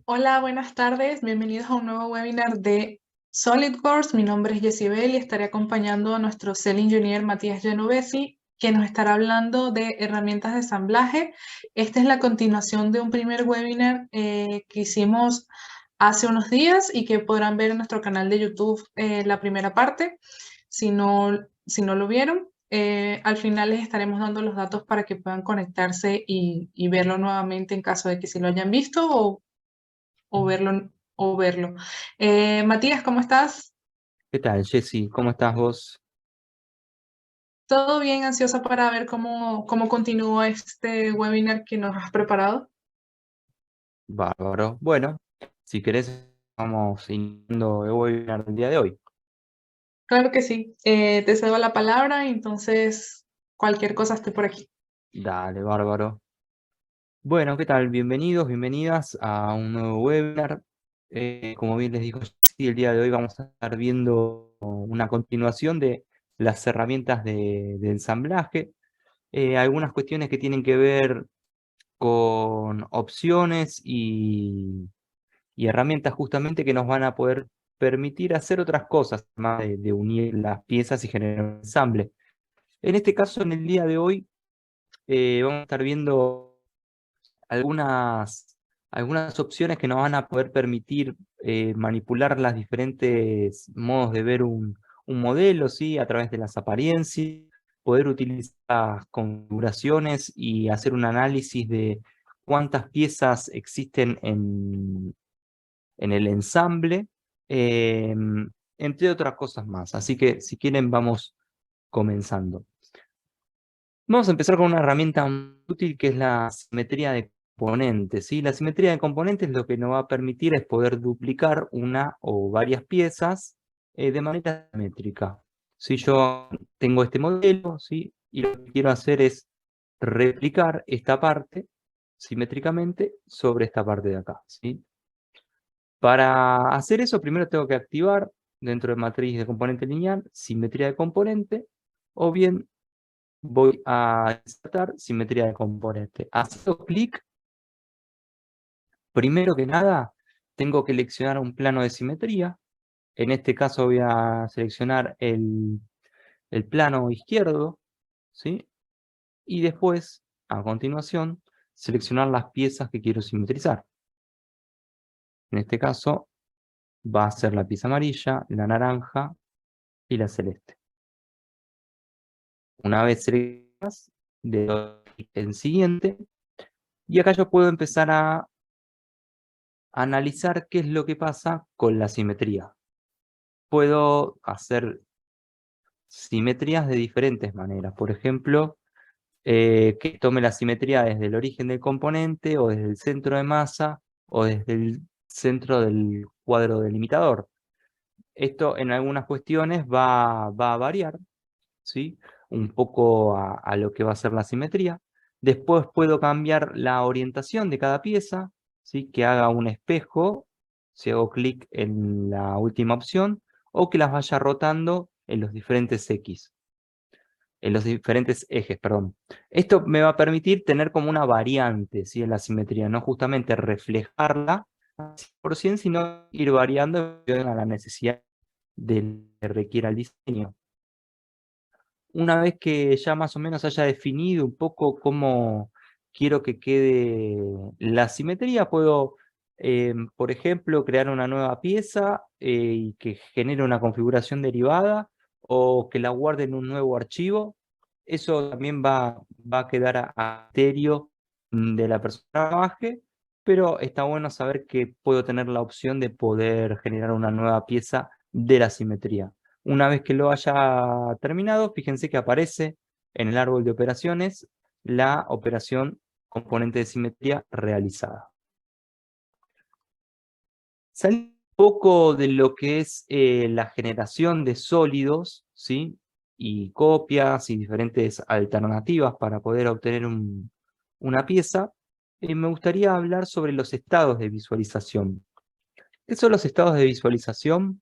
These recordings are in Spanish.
Hola, buenas tardes. Bienvenidos a un nuevo webinar de SolidWorks. Mi nombre es Jessibel y estaré acompañando a nuestro Cell Engineer Matías Genovesi, que nos estará hablando de herramientas de ensamblaje. Esta es la continuación de un primer webinar que hicimos hace unos días y que podrán ver en nuestro canal de YouTube la primera parte, si no lo vieron. Al final les estaremos dando los datos para que puedan conectarse y verlo nuevamente en caso de que sí lo hayan visto o verlo. Matías, ¿cómo estás? ¿Qué tal, Jessy? ¿Cómo estás vos? ¿Todo bien? Ansiosa para ver cómo continúa este webinar que nos has preparado. Bárbaro. Bueno, si querés, vamos iniciando el webinar del día de hoy. Claro que sí. Te cedo la palabra, entonces cualquier cosa estoy por aquí. Dale, bárbaro. Bueno, ¿qué tal? Bienvenidos, bienvenidas a un nuevo webinar. Como bien les dijo Jessy, el día de hoy vamos a estar viendo una continuación de las herramientas de ensamblaje. Algunas cuestiones que tienen que ver con opciones y herramientas justamente que nos van a poder permitir hacer otras cosas, más de unir las piezas y generar un ensamble. En este caso, en el día de hoy, vamos a estar viendo algunas opciones que nos van a poder permitir manipular las diferentes modos de ver un modelo, ¿sí? A través de las apariencias, poder utilizar configuraciones y hacer un análisis de cuántas piezas existen en el ensamble, entre otras cosas más. Así que si quieren vamos comenzando. Vamos a empezar con una herramienta muy útil que es la simetría de componentes, ¿sí? La simetría de componentes lo que nos va a permitir es poder duplicar una o varias piezas de manera simétrica. Si yo tengo este modelo, ¿sí? Y lo que quiero hacer es replicar esta parte simétricamente sobre esta parte de acá, ¿sí? Para hacer eso, primero tengo que activar dentro de matriz de componente lineal, simetría de componente, o bien voy a insertar simetría de componente. Haciendo clic, primero que nada, tengo que seleccionar un plano de simetría. En este caso voy a seleccionar el plano izquierdo, ¿sí? Y después, a continuación, seleccionar las piezas que quiero simetrizar. En este caso, va a ser la pieza amarilla, la naranja y la celeste. Una vez seleccionadas, le doy clic en siguiente y acá yo puedo empezar a analizar qué es lo que pasa con la simetría. Puedo hacer simetrías de diferentes maneras. Por ejemplo, que tome la simetría desde el origen del componente o desde el centro de masa o desde el centro del cuadro delimitador. Esto en algunas cuestiones va a variar, ¿sí? Un poco a lo que va a ser la simetría. Después puedo cambiar la orientación de cada pieza, ¿sí? Que haga un espejo, si hago clic en la última opción, o que las vaya rotando en los diferentes X, en los diferentes ejes, perdón. Esto me va a permitir tener como una variante, ¿sí? En la simetría, no justamente reflejarla al 100%, sino ir variando en función a la necesidad que requiera el diseño. Una vez que ya más o menos haya definido un poco cómo quiero que quede la simetría, puedo, por ejemplo, crear una nueva pieza y que genere una configuración derivada o que la guarde en un nuevo archivo. Eso también va a quedar a criterio de la persona que trabaje, pero está bueno saber que puedo tener la opción de poder generar una nueva pieza de la simetría. Una vez que lo haya terminado, fíjense que aparece en el árbol de operaciones la operación componente de simetría realizada. Saliendo un poco de lo que es la generación de sólidos, ¿sí? Y copias y diferentes alternativas para poder obtener una pieza, me gustaría hablar sobre los estados de visualización. ¿Qué son los estados de visualización?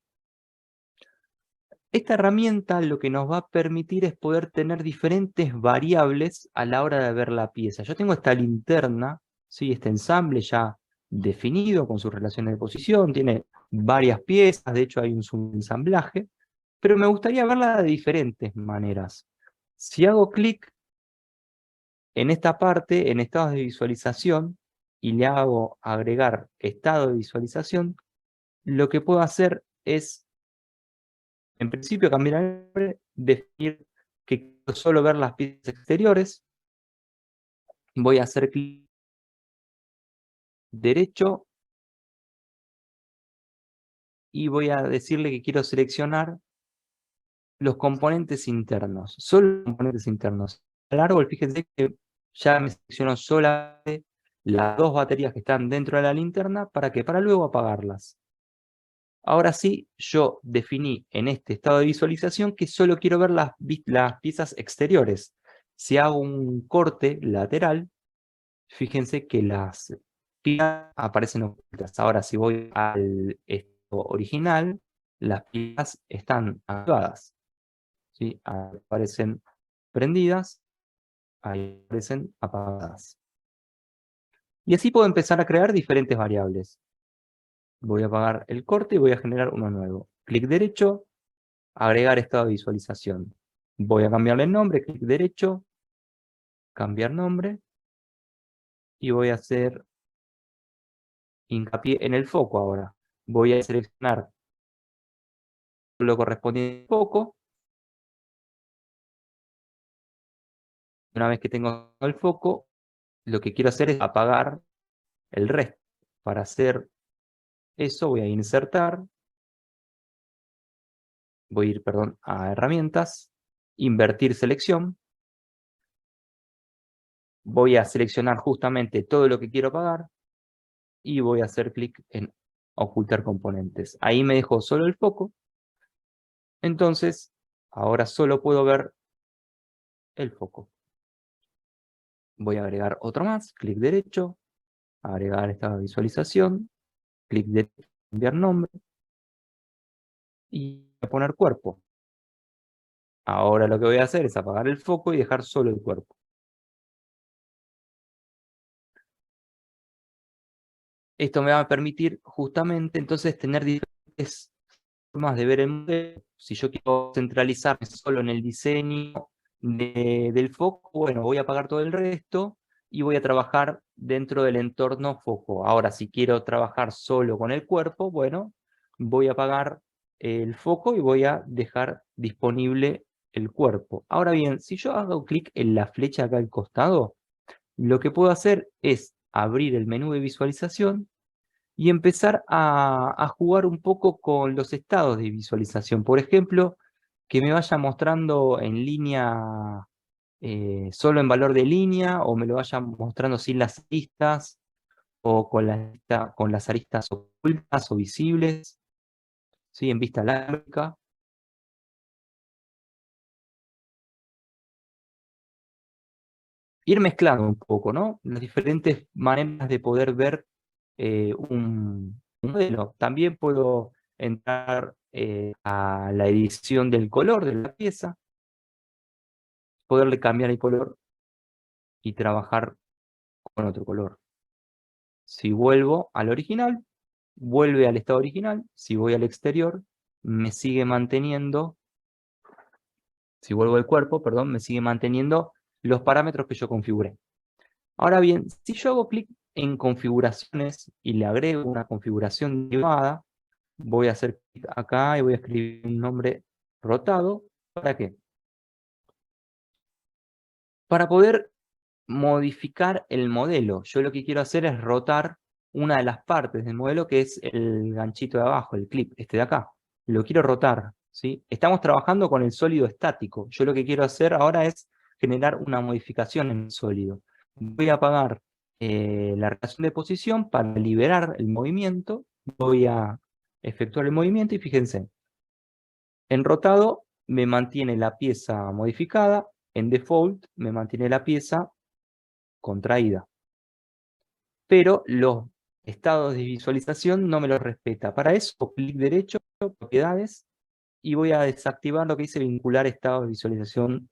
Esta herramienta lo que nos va a permitir es poder tener diferentes variables a la hora de ver la pieza. Yo tengo esta linterna, ¿sí? Este ensamble ya definido con sus relaciones de posición, tiene varias piezas, de hecho hay un subensamblaje, pero me gustaría verla de diferentes maneras. Si hago clic en esta parte, en estados de visualización, y le hago agregar estado de visualización, lo que puedo hacer es, en principio, cambiar el nombre, definir que quiero solo ver las piezas exteriores. Voy a hacer clic derecho y voy a decirle que quiero seleccionar los componentes internos, solo los componentes internos. Al árbol, fíjense que ya me selecciono solamente las 2 baterías que están dentro de la linterna, ¿para qué? Para luego apagarlas. Ahora sí, yo definí en este estado de visualización que solo quiero ver las piezas exteriores. Si hago un corte lateral, fíjense que las piezas aparecen ocultas. Ahora, si voy al estado original, las piezas están activadas, ¿sí? Ahí aparecen prendidas, ahí aparecen apagadas. Y así puedo empezar a crear diferentes variables. Voy a apagar el corte y voy a generar uno nuevo. Clic derecho, agregar estado de visualización. Voy a cambiarle el nombre, clic derecho, cambiar nombre, y voy a hacer hincapié en el foco ahora. Voy a seleccionar lo correspondiente al foco. Una vez que tengo el foco, lo que quiero hacer es apagar el resto. Para hacer eso voy a insertar, voy a ir, perdón, a herramientas, invertir selección. Voy a seleccionar justamente todo lo que quiero apagar y voy a hacer clic en ocultar componentes. Ahí me dejó solo el foco. Entonces, ahora solo puedo ver el foco. Voy a agregar otro más, clic derecho, agregar esta visualización, clic derecho, cambiar nombre y voy a poner cuerpo. Ahora lo que voy a hacer es apagar el foco y dejar solo el cuerpo. Esto me va a permitir justamente entonces tener diferentes formas de ver el modelo. Si yo quiero centralizarme solo en el diseño del foco, bueno, voy a apagar todo el resto y voy a trabajar dentro del entorno foco. Ahora, si quiero trabajar solo con el cuerpo, bueno, voy a apagar el foco y voy a dejar disponible el cuerpo. Ahora bien, si yo hago clic en la flecha acá al costado, lo que puedo hacer es abrir el menú de visualización y empezar a jugar un poco con los estados de visualización. Por ejemplo, que me vaya mostrando en línea, solo en valor de línea, o me lo vaya mostrando sin las aristas, o con las aristas ocultas o visibles, ¿sí? En vista alámbrica. Ir mezclando un poco, ¿no? Las diferentes maneras de poder ver un modelo. También puedo entrar a la edición del color de la pieza, poderle cambiar el color y trabajar con otro color. Si vuelvo al original, vuelve al estado original. Si voy al exterior, me sigue manteniendo, si vuelvo al cuerpo, perdón, me sigue manteniendo los parámetros que yo configuré. Ahora bien, si yo hago clic en configuraciones y le agrego una configuración derivada, voy a hacer clic acá y voy a escribir un nombre rotado. ¿Para qué? Para poder modificar el modelo. Yo lo que quiero hacer es rotar una de las partes del modelo, que es el ganchito de abajo, el clip, este de acá. Lo quiero rotar, ¿sí? Estamos trabajando con el sólido estático. Yo lo que quiero hacer ahora es generar una modificación en el sólido. Voy a apagar la relación de posición para liberar el movimiento. Voy a efectuar el movimiento y fíjense, en rotado me mantiene la pieza modificada, en default me mantiene la pieza contraída. Pero los estados de visualización no me los respeta. Para eso, clic derecho, propiedades, y voy a desactivar lo que dice vincular estado de visualización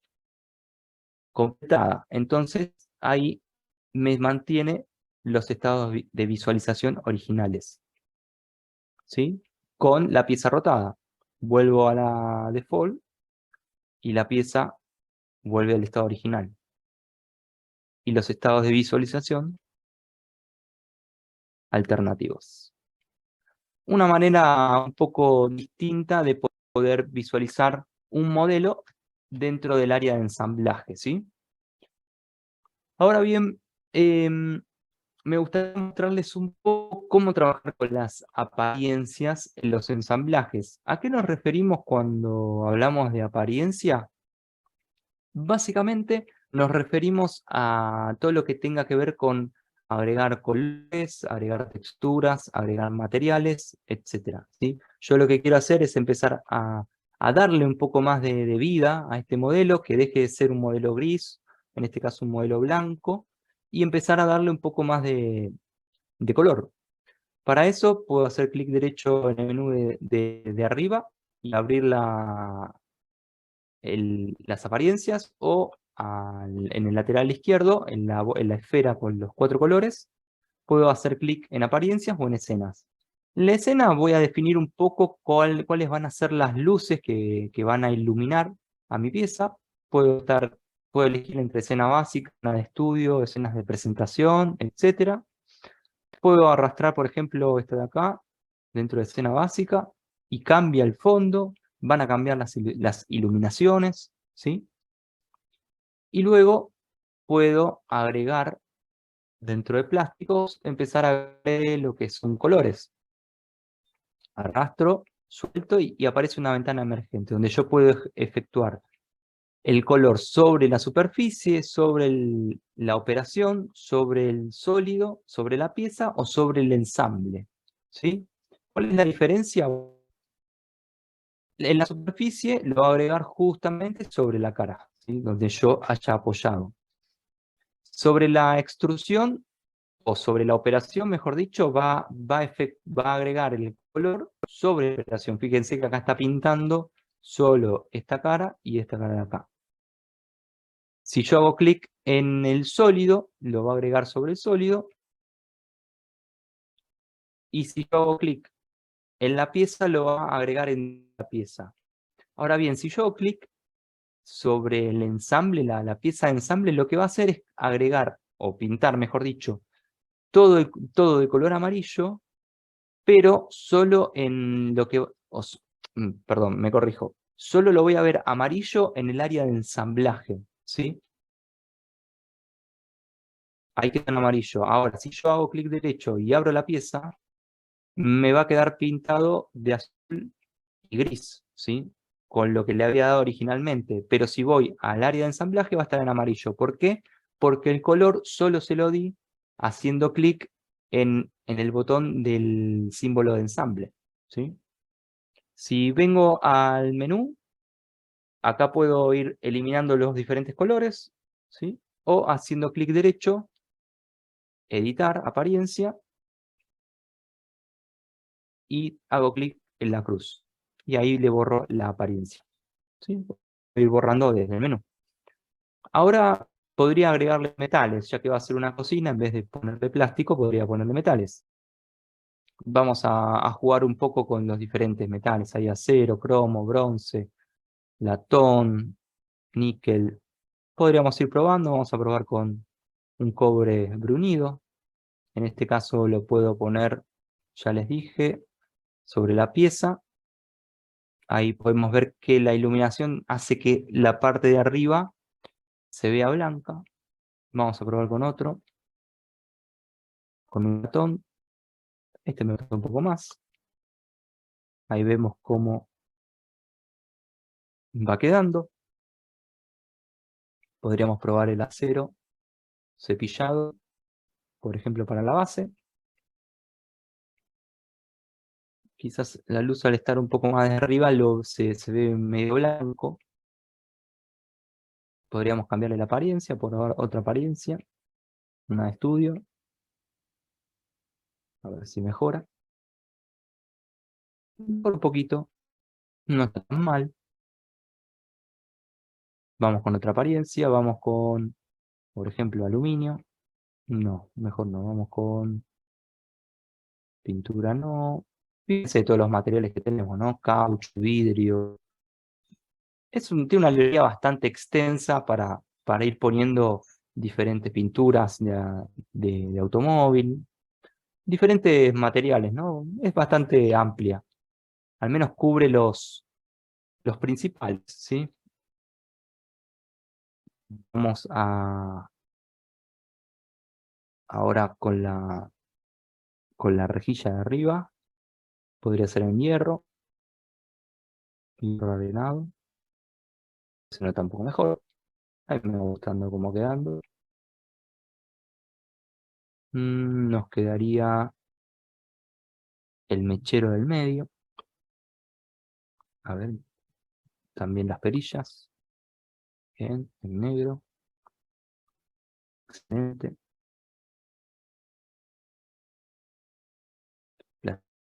completada. Entonces, ahí me mantiene los estados de visualización originales, ¿sí? Con la pieza rotada. Vuelvo a la default y la pieza vuelve al estado original. Y los estados de visualización alternativos. Una manera un poco distinta de poder visualizar un modelo dentro del área de ensamblaje, ¿sí? Ahora bien, me gustaría mostrarles un poco cómo trabajar con las apariencias en los ensamblajes. ¿A qué nos referimos cuando hablamos de apariencia? Básicamente nos referimos a todo lo que tenga que ver con agregar colores, agregar texturas, agregar materiales, etc. ¿sí? Yo lo que quiero hacer es empezar a darle un poco más de vida a este modelo, que deje de ser un modelo gris, en este caso un modelo blanco, y empezar a darle un poco más de color. Para eso puedo hacer clic derecho en el menú de arriba y abrir las apariencias, o en el lateral izquierdo, en la esfera con los 4 colores, puedo hacer clic en apariencias o en escenas. En la escena voy a definir un poco cuáles van a ser las luces que van a iluminar a mi pieza. Puedo elegir entre escena básica, escena de estudio, escenas de presentación, etc. Puedo arrastrar, por ejemplo, esto de acá, dentro de escena básica, y cambia el fondo, van a cambiar las iluminaciones, ¿sí? Y luego puedo agregar, dentro de plásticos, empezar a ver lo que son colores. Arrastro, suelto y aparece una ventana emergente, donde yo puedo efectuar el color sobre la superficie, sobre la operación, sobre el sólido, sobre la pieza o sobre el ensamble, ¿sí? ¿Cuál es la diferencia? En la superficie lo va a agregar justamente sobre la cara, ¿sí? Donde yo haya apoyado. Sobre la extrusión, o sobre la operación, mejor dicho, va a agregar el color sobre la operación. Fíjense que acá está pintando solo esta cara y esta cara de acá. Si yo hago clic en el sólido, lo va a agregar sobre el sólido. Y si yo hago clic en la pieza, lo va a agregar en la pieza. Ahora bien, si yo hago clic sobre el ensamble, la pieza de ensamble, lo que va a hacer es agregar, o pintar, mejor dicho, todo de color amarillo, pero solo en lo que... perdón, me corrijo. Solo lo voy a ver amarillo en el área de ensamblaje, ¿sí? Ahí queda en amarillo. Ahora, si yo hago clic derecho y abro la pieza, me va a quedar pintado de azul y gris, ¿sí? Con lo que le había dado originalmente. Pero si voy al área de ensamblaje va a estar en amarillo. ¿Por qué? Porque el color solo se lo di haciendo clic en el botón del símbolo de ensamble, ¿sí? Si vengo al menú, acá puedo ir eliminando los diferentes colores, ¿sí? O haciendo clic derecho, editar, apariencia, y hago clic en la cruz. Y ahí le borro la apariencia, ¿sí? Voy a ir borrando desde el menú. Ahora podría agregarle metales, ya que va a ser una cocina, en vez de ponerle plástico, podría ponerle metales. Vamos a jugar un poco con los diferentes metales. Hay acero, cromo, bronce, latón, níquel. Podríamos ir probando, vamos a probar con un cobre bruñido. En este caso lo puedo poner, ya les dije, sobre la pieza. Ahí podemos ver que la iluminación hace que la parte de arriba se vea blanca. Vamos a probar con otro, con un latón. Este me gusta un poco más. Ahí vemos cómo va quedando. Podríamos probar el acero cepillado, por ejemplo, para la base. Quizás la luz, al estar un poco más de arriba, se ve medio blanco. Podríamos cambiarle la apariencia, por otra apariencia, una de estudio. A ver si mejora. Por un poquito, no está tan mal. Vamos con otra apariencia, vamos con, por ejemplo, aluminio. No, mejor no. Vamos con pintura, no. Fíjense todos los materiales que tenemos, ¿no? Caucho, vidrio. Tiene una librería bastante extensa para ir poniendo diferentes pinturas de automóvil, diferentes materiales, ¿no? Es bastante amplia. Al menos cubre los principales, ¿sí? Vamos ahora con la rejilla de arriba. Podría ser en hierro arenado. Se nota un poco mejor. Ahí me va gustando cómo quedando. Nos quedaría el mechero del medio. A ver, también las perillas. Bien, en negro. Excelente.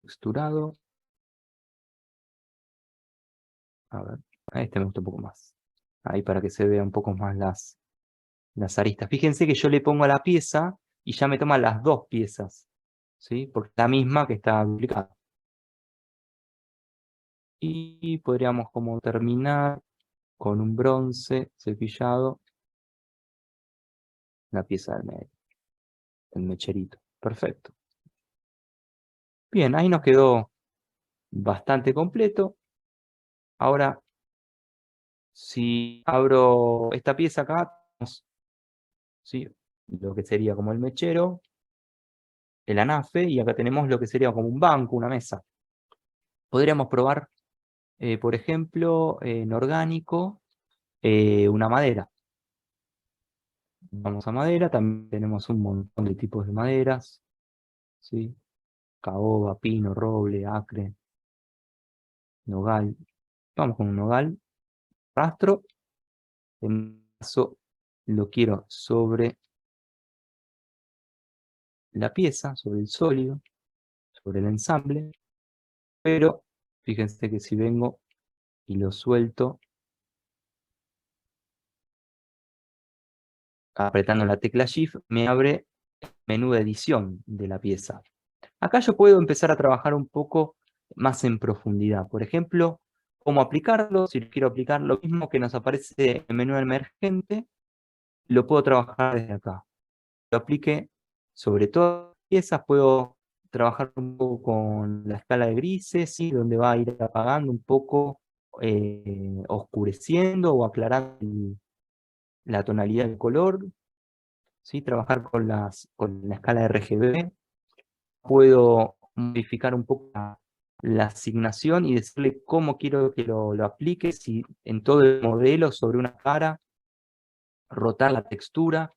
Texturado. A ver, este me gusta un poco más. Ahí para que se vea un poco más las aristas. Fíjense que yo le pongo a la pieza y ya me toma las dos piezas, ¿sí? Porque es la misma que está duplicada. Y podríamos como terminar con un bronce cepillado la pieza del medio, el mecherito. Perfecto. Bien, ahí nos quedó bastante completo. Ahora, si abro esta pieza acá, ¿sí? Lo que sería como el mechero, el anafe, y acá tenemos lo que sería como un banco, una mesa. Podríamos probar, por ejemplo, en orgánico, una madera. Vamos a madera, también tenemos un montón de tipos de maderas, ¿sí? Caoba, pino, roble, acre, nogal. Vamos con un nogal, rastro. En caso lo quiero sobre la pieza, sobre el sólido, sobre el ensamble, pero fíjense que si vengo y lo suelto apretando la tecla Shift, me abre el menú de edición de la pieza. Acá yo puedo empezar a trabajar un poco más en profundidad. Por ejemplo, cómo aplicarlo. Si quiero aplicar lo mismo que nos aparece en el menú emergente, lo puedo trabajar desde acá. Lo aplique sobre todas las piezas, puedo trabajar un poco con la escala de grises, ¿sí? Donde va a ir apagando un poco, oscureciendo o aclarando la tonalidad del color, ¿sí? Trabajar con la escala de RGB. Puedo modificar un poco la asignación y decirle cómo quiero que lo aplique, si en todo el modelo sobre una cara, rotar la textura,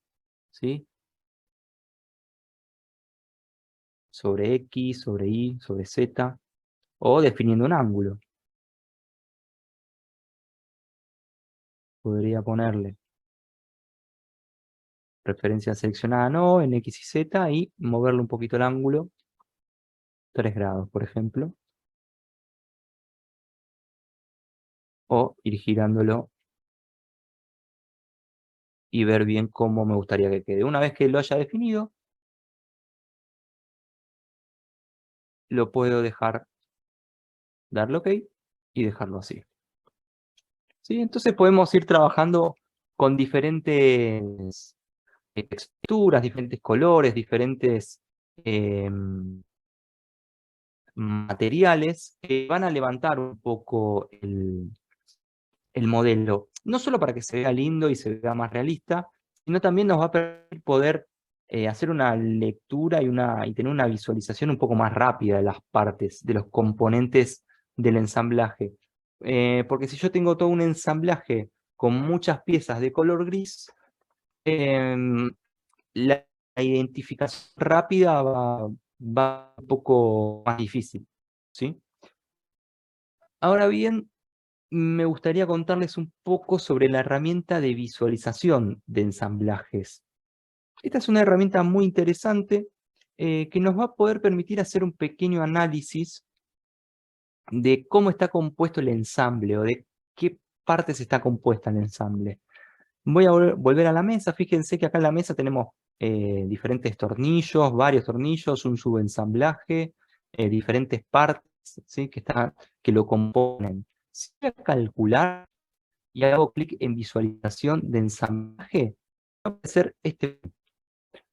¿sí? Sobre X, sobre Y, sobre Z, o definiendo un ángulo. Podría ponerle referencia seleccionada no, en X y Z, y moverle un poquito el ángulo, 3 grados, por ejemplo. O ir girándolo y ver bien cómo me gustaría que quede. Una vez que lo haya definido, lo puedo dejar, darle OK y dejarlo así. ¿Sí? Entonces podemos ir trabajando con diferentes texturas, diferentes colores, diferentes materiales que van a levantar un poco el modelo. No solo para que se vea lindo y se vea más realista, sino también nos va a permitir poder hacer una lectura y tener una visualización un poco más rápida de las partes, de los componentes del ensamblaje. Porque si yo tengo todo un ensamblaje con muchas piezas de color gris, la identificación rápida va un poco más difícil, ¿sí? Ahora bien, me gustaría contarles un poco sobre la herramienta de visualización de ensamblajes. Esta es una herramienta muy interesante que nos va a poder permitir hacer un pequeño análisis de cómo está compuesto el ensamble o de qué partes está compuesta el ensamble. Voy a volver a la mesa. Fíjense que acá en la mesa tenemos diferentes tornillos, varios tornillos, un subensamblaje, diferentes partes, ¿sí? que lo componen. Si voy a calcular y hago clic en visualización de ensamblaje, va a aparecer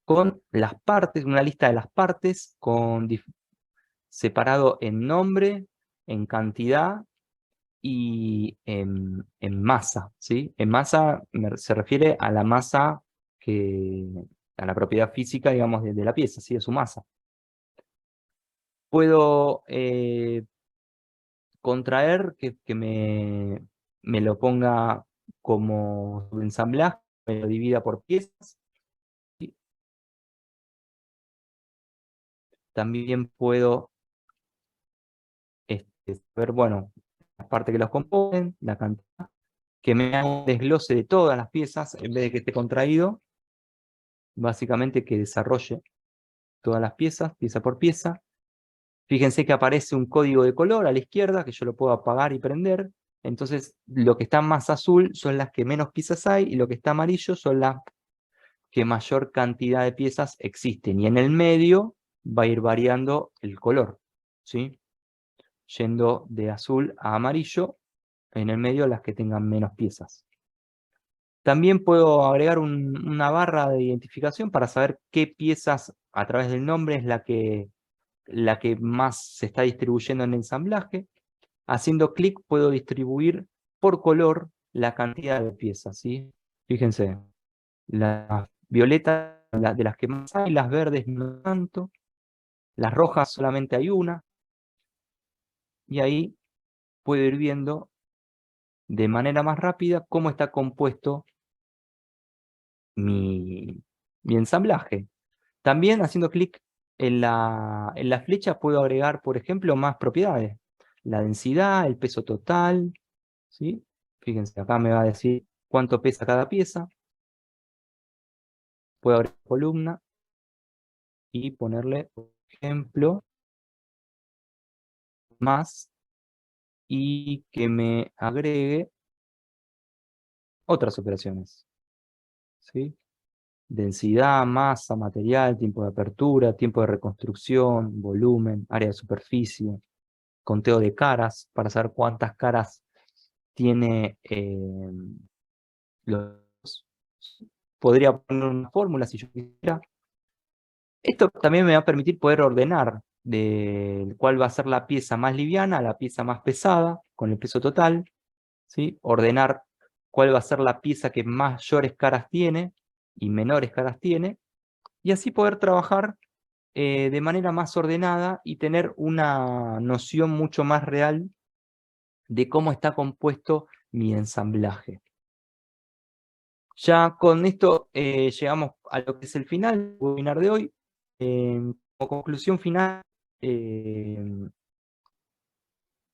con las partes, una lista de las partes, separado en nombre, en cantidad y en masa, ¿sí? En masa se refiere a la masa, a la propiedad física, digamos, de la pieza, ¿sí? De su masa. Puedo contraer, que me lo ponga como ensamblaje, me lo divida por piezas. ¿Sí? También puedo ver, bueno, las partes que los componen, la cantidad, que me haga un desglose de todas las piezas, en vez de que esté contraído, básicamente que desarrolle todas las piezas, pieza por pieza. Fíjense que aparece un código de color a la izquierda, que yo lo puedo apagar y prender. Entonces, lo que está más azul son las que menos piezas hay, y lo que está amarillo son las que mayor cantidad de piezas existen. Y en el medio va a ir variando el color, ¿sí? Yendo de azul a amarillo, en el medio las que tengan menos piezas. También puedo agregar una barra de identificación para saber qué piezas a través del nombre es la que más se está distribuyendo en el ensamblaje. Haciendo clic puedo distribuir por color la cantidad de piezas, ¿sí? Fíjense, las violetas de las que más hay, las verdes no tanto, las rojas solamente hay una, y ahí puedo ir viendo de manera más rápida cómo está compuesto mi ensamblaje. También haciendo clic en la flecha puedo agregar, por ejemplo, más propiedades. La densidad, el peso total, ¿sí? Fíjense, acá me va a decir cuánto pesa cada pieza. Puedo abrir columna y ponerle, por ejemplo, más, y que me agregue otras operaciones, ¿sí? Densidad, masa, material, tiempo de apertura, tiempo de reconstrucción, volumen, área de superficie, conteo de caras, para saber cuántas caras tiene podría poner una fórmula si yo quisiera. Esto también me va a permitir poder ordenar de cuál va a ser la pieza más liviana a la pieza más pesada, con el peso total, ¿sí? Ordenar cuál va a ser la pieza que mayores caras tiene y menores caras tiene, y así poder trabajar de manera más ordenada y tener una noción mucho más real de cómo está compuesto mi ensamblaje. Ya con esto llegamos a lo que es el final del webinar de hoy. Como conclusión final,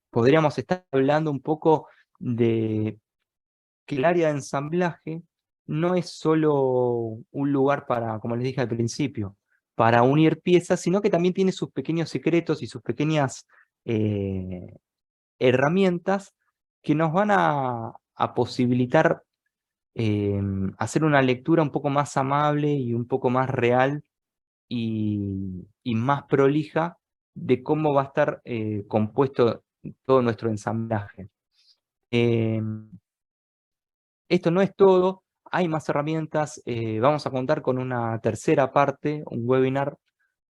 podríamos estar hablando un poco de que el área de ensamblaje no es solo un lugar para, como les dije al principio, para unir piezas, sino que también tiene sus pequeños secretos y sus pequeñas herramientas que nos van a posibilitar hacer una lectura un poco más amable y un poco más real y más prolija de cómo va a estar compuesto todo nuestro ensamblaje. Esto no es todo, hay más herramientas, vamos a contar con una tercera parte, un webinar,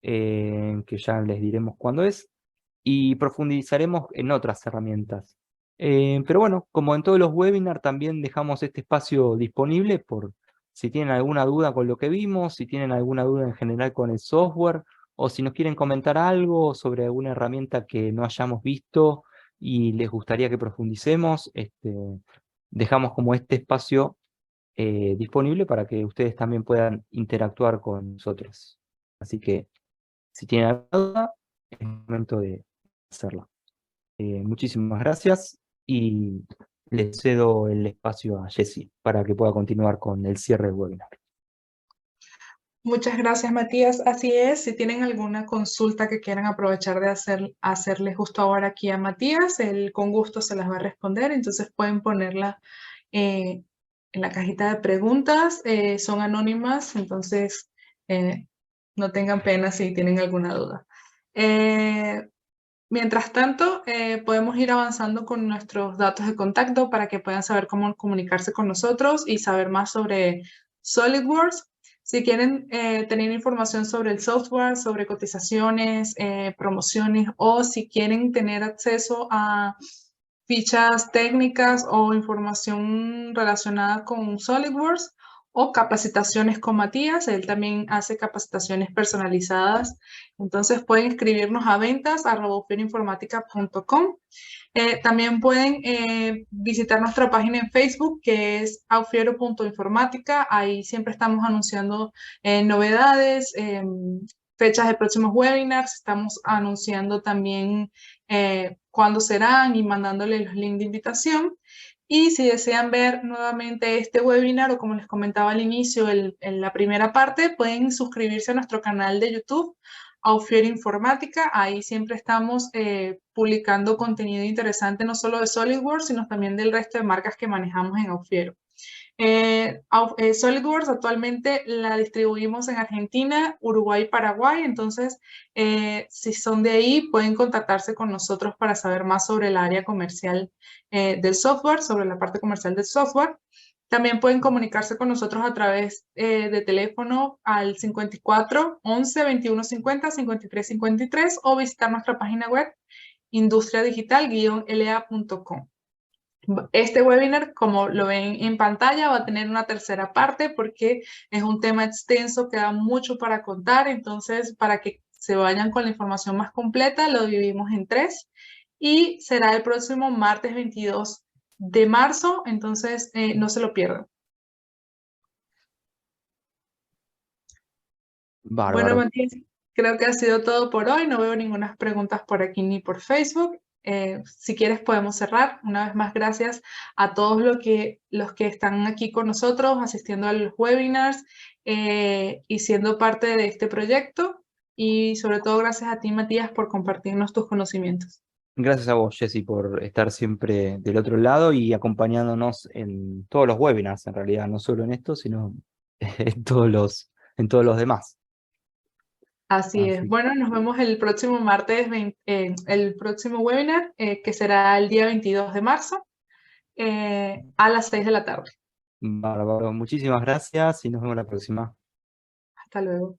que ya les diremos cuándo es, y profundizaremos en otras herramientas. Pero bueno, como en todos los webinars, también dejamos este espacio disponible por si tienen alguna duda con lo que vimos, si tienen alguna duda en general con el software, o si nos quieren comentar algo sobre alguna herramienta que no hayamos visto y les gustaría que profundicemos, dejamos como este espacio disponible para que ustedes también puedan interactuar con nosotros. Así que si tienen alguna duda, es el momento de hacerla. Muchísimas gracias y le cedo el espacio a Jessie para que pueda continuar con el cierre del webinar. Muchas gracias, Matías. Así es, si tienen alguna consulta que quieran aprovechar de hacerle justo ahora aquí a Matías, él con gusto se las va a responder, entonces pueden ponerla en la cajita de preguntas. Son anónimas, entonces no tengan pena si tienen alguna duda. Mientras tanto, podemos ir avanzando con nuestros datos de contacto para que puedan saber cómo comunicarse con nosotros y saber más sobre SolidWorks. Si quieren tener información sobre el software, sobre cotizaciones, promociones, o si quieren tener acceso a fichas técnicas o información relacionada con SolidWorks o capacitaciones con Matías, él también hace capacitaciones personalizadas. Entonces pueden escribirnos a ventas@aufiorinformatica.com. También pueden visitar nuestra página en Facebook, que es aufiero.informática. Ahí siempre estamos anunciando novedades, fechas de próximos webinars. Estamos anunciando también cuándo serán y mandándoles los links de invitación. Y si desean ver nuevamente este webinar, o como les comentaba al inicio, en la primera parte, pueden suscribirse a nuestro canal de YouTube, Aufiero Informática. Ahí siempre estamos publicando contenido interesante, no solo de SolidWorks, sino también del resto de marcas que manejamos en Aufiero. SolidWorks actualmente la distribuimos en Argentina, Uruguay y Paraguay. Entonces, si son de ahí, pueden contactarse con nosotros para saber más sobre el área comercial del software, sobre la parte comercial del software. También pueden comunicarse con nosotros a través de teléfono al 54 11 21 50 53 53 o visitar nuestra página web industriadigital-la.com. Este webinar, como lo ven en pantalla, va a tener una tercera parte porque es un tema extenso que da mucho para contar. Entonces, para que se vayan con la información más completa, lo dividimos en 3 y será el próximo martes 22 de marzo. Entonces, no se lo pierdan. Bueno, Bárbaro. Matías, creo que ha sido todo por hoy. No veo ninguna preguntas por aquí ni por Facebook. Si quieres podemos cerrar. Una vez más, gracias a todos los que están aquí con nosotros, asistiendo a los webinars y siendo parte de este proyecto. Y sobre todo, gracias a ti, Matías, por compartirnos tus conocimientos. Gracias a vos, Jessy, por estar siempre del otro lado y acompañándonos en todos los webinars, en realidad, no solo en esto, sino en todos los demás. Así es. Así. Bueno, nos vemos el próximo martes, el próximo webinar, que será el día 22 de marzo, a las 6 de la tarde. Bárbaro. Muchísimas gracias y nos vemos la próxima. Hasta luego.